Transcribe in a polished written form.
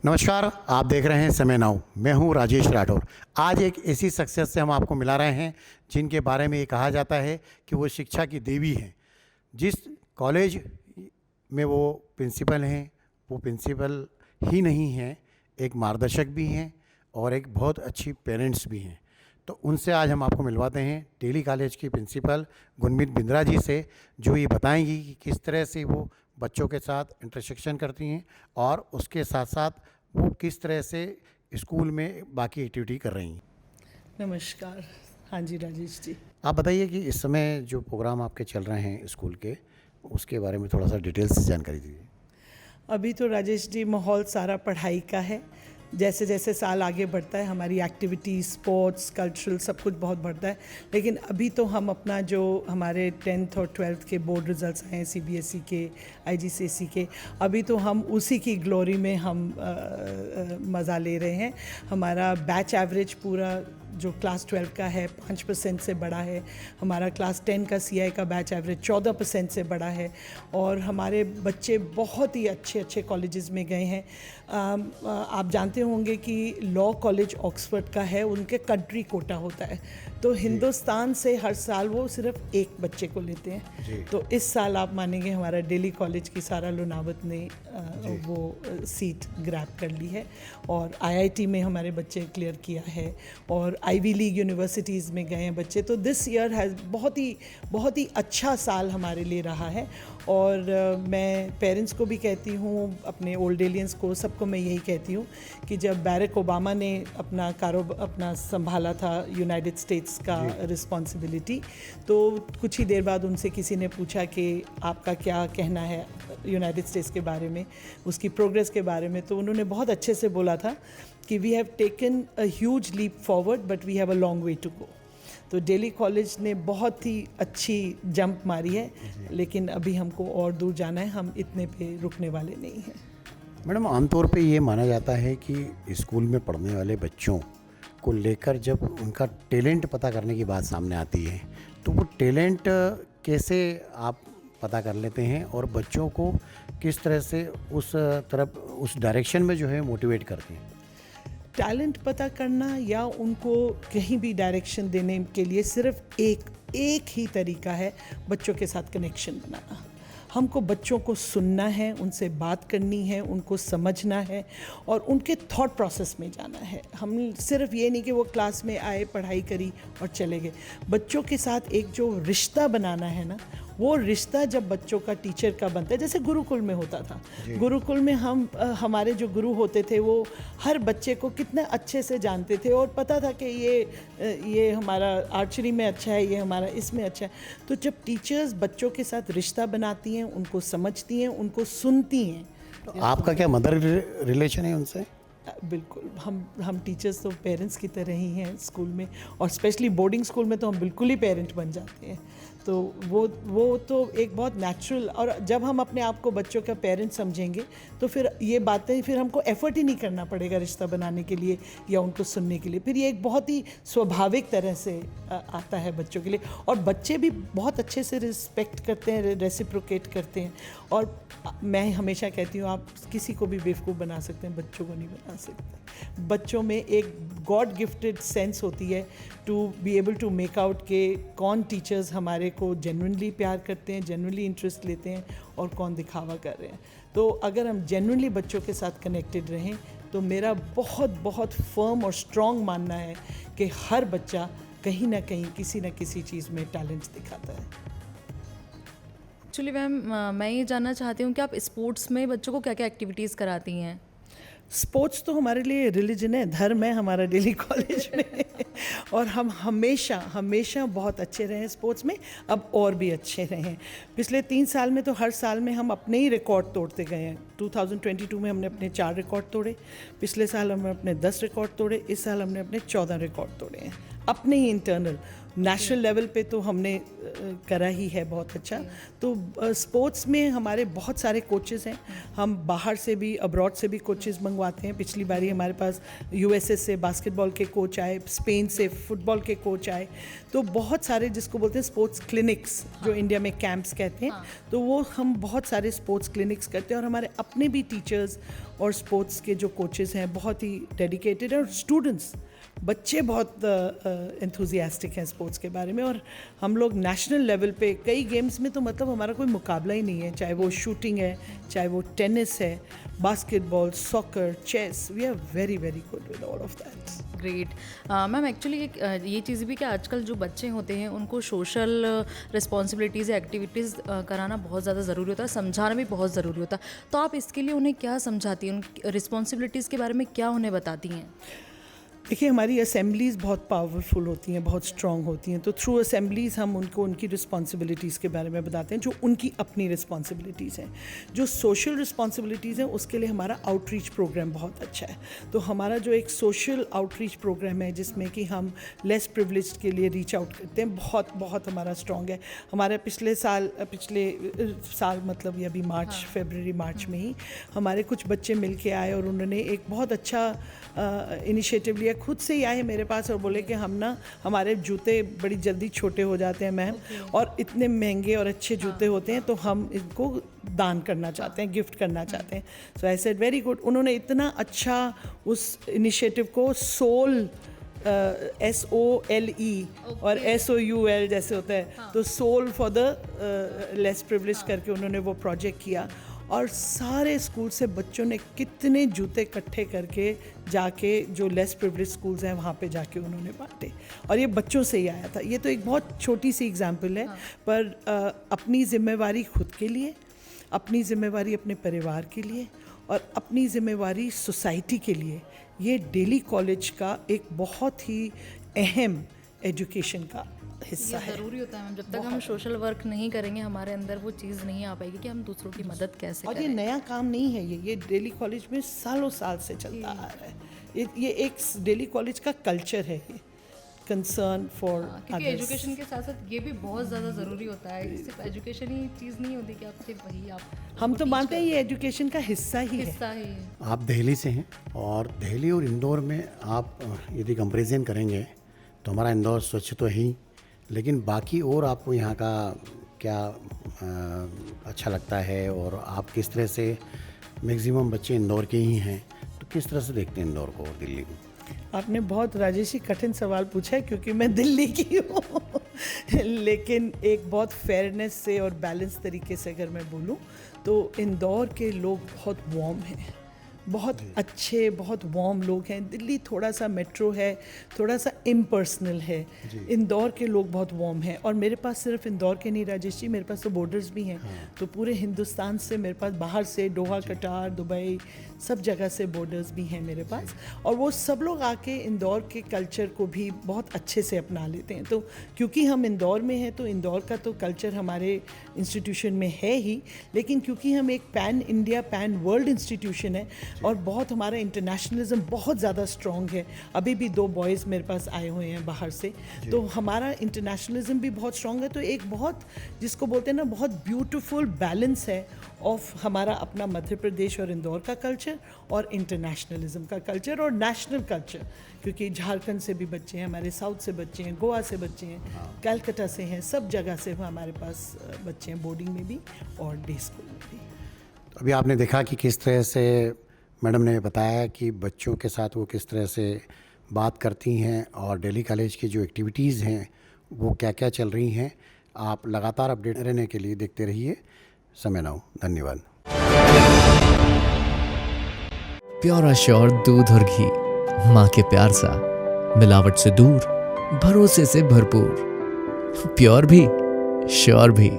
नमस्कार, आप देख रहे हैं समय नाउ। मैं हूं राजेश राठौर। आज एक ऐसी शख्सियत से हम आपको मिला रहे हैं जिनके बारे में ये कहा जाता है कि वो शिक्षा की देवी हैं। जिस कॉलेज में वो प्रिंसिपल हैं, वो प्रिंसिपल ही नहीं हैं, एक मार्गदर्शक भी हैं और एक बहुत अच्छी पेरेंट्स भी हैं। तो उनसे आज हम आपको मिलवाते हैं टेली कॉलेज की प्रिंसिपल गुरमीत बिंद्रा जी से, जो ये बताएंगी कि किस तरह से वो बच्चों के साथ इंटरसेक्शन करती हैं और उसके साथ साथ वो किस तरह से स्कूल में बाकी एक्टिविटी कर रही हैं। नमस्कार। हाँ जी राजेश जी। आप बताइए कि इस समय जो प्रोग्राम आपके चल रहे हैं स्कूल के, उसके बारे में थोड़ा सा डिटेल से जानकारी दीजिए। अभी तो राजेश जी माहौल सारा पढ़ाई का है। जैसे जैसे साल आगे बढ़ता है हमारी एक्टिविटीज़, स्पोर्ट्स, कल्चरल सब कुछ बहुत बढ़ता है। लेकिन अभी तो हम अपना जो हमारे 10th और 12th के बोर्ड रिजल्ट्स हैं, CBSE के, IGCSE के, अभी तो हम उसी की ग्लोरी में हम मज़ा ले रहे हैं। हमारा बैच एवरेज पूरा जो क्लास 12 का है 5% से बड़ा है। हमारा क्लास 10 का CI का बैच एवरेज 14% से बड़ा है। और हमारे बच्चे बहुत ही अच्छे अच्छे कॉलेजेस में गए हैं। आप जानते होंगे कि लॉ कॉलेज ऑक्सफोर्ड का है, उनके कंट्री कोटा होता है। तो हिंदुस्तान से हर साल वो सिर्फ एक बच्चे को लेते हैं। तो इस साल आप मानेंगे हमारा दिल्ली कॉलेज की सारा लुनावत ने वो सीट ग्रैब कर ली है और IIT में हमारे बच्चे क्लियर किया है और आईवी लीग यूनिवर्सिटीज़ में गए हैं बच्चे। तो दिस ईयर हैज़ बहुत ही अच्छा साल हमारे लिए रहा है। और मैं पेरेंट्स को भी कहती हूँ, अपने ओल्ड एलियंस को, सबको मैं यही कहती हूँ कि जब बैरक ओबामा ने अपना संभाला था यूनाइटेड स्टेट्स का रिस्पॉन्सिबिलिटी, तो कुछ ही देर बाद उनसे किसी ने पूछा कि आपका क्या कहना है यूनाइटेड स्टेट्स के बारे में, उसकी प्रोग्रेस के बारे में। तो उन्होंने बहुत अच्छे से बोला था कि we have taken a huge leap forward but we have a long way to go. तो दिल्ली कॉलेज ने बहुत ही अच्छी जंप मारी है, लेकिन अभी हमको और दूर जाना है, हम इतने पे रुकने वाले नहीं हैं। मैडम, आमतौर पे ये माना जाता है कि स्कूल में पढ़ने वाले बच्चों को लेकर जब उनका टैलेंट पता करने की बात सामने आती है, तो वो टैलेंट कैसे आप पता कर लेते हैं और बच्चों को किस तरह से उस डायरेक्शन में जो है मोटिवेट करते हैं? टैलेंट पता करना या उनको कहीं भी डायरेक्शन देने के लिए सिर्फ एक ही तरीका है, बच्चों के साथ कनेक्शन बनाना। हमको बच्चों को सुनना है, उनसे बात करनी है, उनको समझना है और उनके थॉट प्रोसेस में जाना है। हम सिर्फ ये नहीं कि वो क्लास में आए, पढ़ाई करी और चले गए। बच्चों के साथ एक जो रिश्ता बनाना है ना, वो रिश्ता जब बच्चों का टीचर का बनता है, जैसे गुरुकुल में होता था। गुरुकुल में हमारे जो गुरु होते थे वो हर बच्चे को कितने अच्छे से जानते थे और पता था कि ये हमारा आर्चरी में अच्छा है, ये हमारा इसमें अच्छा है। तो जब टीचर्स बच्चों के साथ रिश्ता बनाती हैं, उनको समझती हैं, उनको सुनती हैं। तो आपका क्या मदर रिलेशन है उनसे? बिल्कुल, हम टीचर्स तो पेरेंट्स की तरह ही हैं स्कूल में, और स्पेशली बोर्डिंग स्कूल में तो हम बिल्कुल ही पेरेंट बन जाते हैं। तो वो तो एक बहुत नेचुरल, और जब हम अपने आप को बच्चों का पेरेंट समझेंगे तो फिर ये बातें, फिर हमको एफर्ट ही नहीं करना पड़ेगा रिश्ता बनाने के लिए या उनको सुनने के लिए। फिर ये एक बहुत ही स्वाभाविक तरह से आता है बच्चों के लिए, और बच्चे भी बहुत अच्छे से रिस्पेक्ट करते हैं, रेसिप्रोकेट करते हैं। और मैं हमेशा कहती हूँ, आप किसी को भी बेवकूफ़ बना सकते हैं, बच्चों को नहीं बना सकते। बच्चों में एक गॉड गिफ्टेड सेंस होती है to be able to make out के कौन टीचर्स हमारे को जेन्युइनली प्यार करते हैं, जेन्युइनली इंटरेस्ट लेते हैं, और कौन दिखावा कर रहे हैं। तो अगर हम जेन्युइनली बच्चों के साथ कनेक्टेड रहें तो मेरा बहुत फर्म और स्ट्रॉन्ग मानना है कि हर बच्चा कहीं ना कहीं किसी न किसी चीज़ में टैलेंट दिखाता है। एक्चुअली मैम, मैं ये जानना चाहती हूँ कि आप स्पोर्ट्स में बच्चों को क्या क्या एक्टिविटीज़ कराती हैं? स्पोर्ट्स तो हमारे लिए रिलीजन है, धर्म है हमारा दिल्ली कॉलेज में और हम हमेशा बहुत अच्छे रहे हैं स्पोर्ट्स में, अब और भी अच्छे रहे हैं। पिछले 3 साल में तो हर साल में हम अपने ही रिकॉर्ड तोड़ते गए हैं। 2022 में हमने अपने 4 रिकॉर्ड तोड़े, पिछले साल हमने अपने 10 रिकॉर्ड तोड़े, इस साल हमने अपने 14 रिकॉर्ड तोड़े हैं। अपने ही इंटरनल। नेशनल लेवल पे तो हमने करा ही है बहुत अच्छा। तो स्पोर्ट्स में हमारे बहुत सारे कोचेस हैं, हम बाहर से भी, अब्रॉड से भी कोचेस मंगवाते हैं। पिछली बारी हमारे पास यूएसए से बास्केटबॉल के कोच आए, स्पेन से फुटबॉल के कोच आए। तो बहुत सारे, जिसको बोलते हैं स्पोर्ट्स क्लिनिक्स, जो इंडिया में कैंप्स कहते हैं, तो वो हम बहुत सारे स्पोर्ट्स क्लिनिक्स करते हैं। और हमारे अपने भी टीचर्स और स्पोर्ट्स के जो कोचेस हैं बहुत ही डेडिकेटेड हैं, और स्टूडेंट्स, बच्चे बहुत एंथुजियास्टिक हैं स्पोर्ट्स के बारे में। और हम लोग नेशनल लेवल पे कई गेम्स में तो मतलब हमारा कोई मुकाबला ही नहीं है, चाहे वो शूटिंग है, चाहे वो टेनिस है, basketball, soccer, chess, we are very very good with all of that. Great ma'am. Actually एक ये चीज़ भी कि आजकल जो बच्चे होते हैं उनको सोशल रिस्पॉन्सिबिलिटीज़ या एक्टिविटीज़ कराना बहुत ज़्यादा ज़रूरी होता है, समझाना भी बहुत ज़रूरी होता है। तो आप इसके लिए उन्हें क्या समझाती हैं, उन रिस्पॉन्सिबिलिटीज़ के बारे में क्या उन्हें बताती हैं? देखिए, हमारी असेंबलीज़ बहुत पावरफुल होती हैं, बहुत स्ट्रॉन्ग होती हैं। तो थ्रू असेंबलीज़ हम उनको उनकी रिस्पॉन्सिबिलिटीज़ के बारे में बताते हैं, जो उनकी अपनी रिस्पॉन्सिबिलिटीज़ हैं। जो सोशल रिस्पॉन्सिबिलिटीज़ हैं उसके लिए हमारा आउटरीच प्रोग्राम बहुत अच्छा है। तो हमारा जो एक सोशल आउटरीच प्रोग्राम है, जिसमें कि हम लेस प्रिविलेज्ड के लिए रीच आउट करते हैं, बहुत बहुत हमारा स्ट्रॉन्ग है। हमारे पिछले साल मतलब ये अभी फरवरी मार्च में ही हमारे कुछ बच्चे मिल के आए और उन्होंने एक बहुत अच्छा इनिशिएटिव लिया। खुद से ही आए मेरे पास और बोले कि हम ना, हमारे जूते बड़ी जल्दी छोटे हो जाते हैं मैम, और इतने महंगे और अच्छे जूते होते हैं, तो हम इनको दान करना चाहते हैं, गिफ्ट करना चाहते हैं। सो आई सेड वेरी गुड। उन्होंने इतना अच्छा उस इनिशिएटिव को SOLE SOLE और SOUL जैसे होता है, तो soul for the less privilege करके उन्होंने वो प्रोजेक्ट किया। और सारे स्कूल से बच्चों ने कितने जूते इकट्ठे करके जाके जो लेस प्रिविलेज स्कूल्स हैं वहाँ पे जाके उन्होंने बांटे, और ये बच्चों से ही आया था। ये तो एक बहुत छोटी सी एग्जांपल है, पर अपनी जिम्मेवारी खुद के लिए, अपनी जिम्मेवारी अपने परिवार के लिए, और अपनी जिम्मेवारी सोसाइटी के लिए, ये डेली कॉलेज का एक बहुत ही अहम एजुकेशन का हिस्सा है। ज़रूरी होता है मैम, जब तक हम सोशल वर्क नहीं करेंगे हमारे अंदर वो चीज़ नहीं आ पाएगी कि हम दूसरों की मदद कैसे और करें। ये नया काम नहीं है, ये डेली कॉलेज में सालों साल से चलता आ रहा है। ये एक डेली कॉलेज का कल्चर है, ये कंसर्न फॉर क्योंकि एजुकेशन के साथ साथ ये भी बहुत ज़्यादा ज़रूरी होता है। सिर्फ एजुकेशन ही चीज़ नहीं होती कि आप सिर्फ वही हम तो मानते हैं ये एजुकेशन का हिस्सा ही है। हिस्सा ही है। आप दिल्ली से हैं, और दिल्ली और इंदौर में आप यदि कंपैरिजन करेंगे तो हमारा इंदौर स्वच्छ तो है ही, लेकिन बाकी और आपको यहाँ का क्या अच्छा लगता है, और आप किस तरह से, मैक्सिमम बच्चे इंदौर के ही हैं, तो किस तरह से देखते हैं इंदौर को और दिल्ली को? आपने बहुत राजेश जी कठिन सवाल पूछा है, क्योंकि मैं दिल्ली की हूँ लेकिन एक बहुत फेयरनेस से और बैलेंस तरीके से अगर मैं बोलूँ तो इंदौर के लोग बहुत वार्म हैं, बहुत अच्छे, बहुत वार्म लोग हैं। दिल्ली थोड़ा सा मेट्रो है, थोड़ा सा इम्पर्सनल है। इंदौर के लोग बहुत वार्म हैं। और मेरे पास सिर्फ इंदौर के नहीं राजेश जी, मेरे पास तो बॉर्डर्स भी हैं। तो पूरे हिंदुस्तान से मेरे पास, बाहर से दोहा, कटार, दुबई, सब जगह से बॉर्डर्स भी हैं मेरे पास। और वो सब लोग आके इंदौर के कल्चर को भी बहुत अच्छे से अपना लेते हैं। तो क्योंकि हम इंदौर में हैं, तो इंदौर का तो कल्चर हमारे इंस्टीट्यूशन में है ही, लेकिन क्योंकि हम एक pan India, pan world institution है, और बहुत हमारा इंटरनेशनलिज्म बहुत ज़्यादा स्ट्रॉन्ग है। अभी भी 2 बॉयज़ मेरे पास आए हुए हैं बाहर से, तो हमारा इंटरनेशनलिज्म भी बहुत स्ट्रॉन्ग है। तो एक बहुत, जिसको बोलते हैं ना, बहुत ब्यूटीफुल बैलेंस है ऑफ हमारा अपना मध्य प्रदेश और इंदौर का कल्चर, और इंटरनेशनलिज्म का कल्चर, और नेशनल कल्चर। क्योंकि झारखंड से भी बच्चे हैं हमारे, साउथ से बच्चे हैं, गोवा से बच्चे हैं, कलकत्ता से हैं, सब जगह से हमारे पास बच्चे हैं, बोर्डिंग में भी और डे स्कूल में भी। अभी आपने देखा कि किस तरह से मैडम ने बताया कि बच्चों के साथ वो किस तरह से बात करती हैं, और दिल्ली कॉलेज की जो एक्टिविटीज़ हैं वो क्या क्या चल रही हैं। आप लगातार अपडेट रहने के लिए देखते रहिए समय नाउ। धन्यवाद। प्योर श्योर दूध और घी, माँ के प्यार सा, मिलावट से दूर, भरोसे से भरपूर, प्योर भी श्योर भी।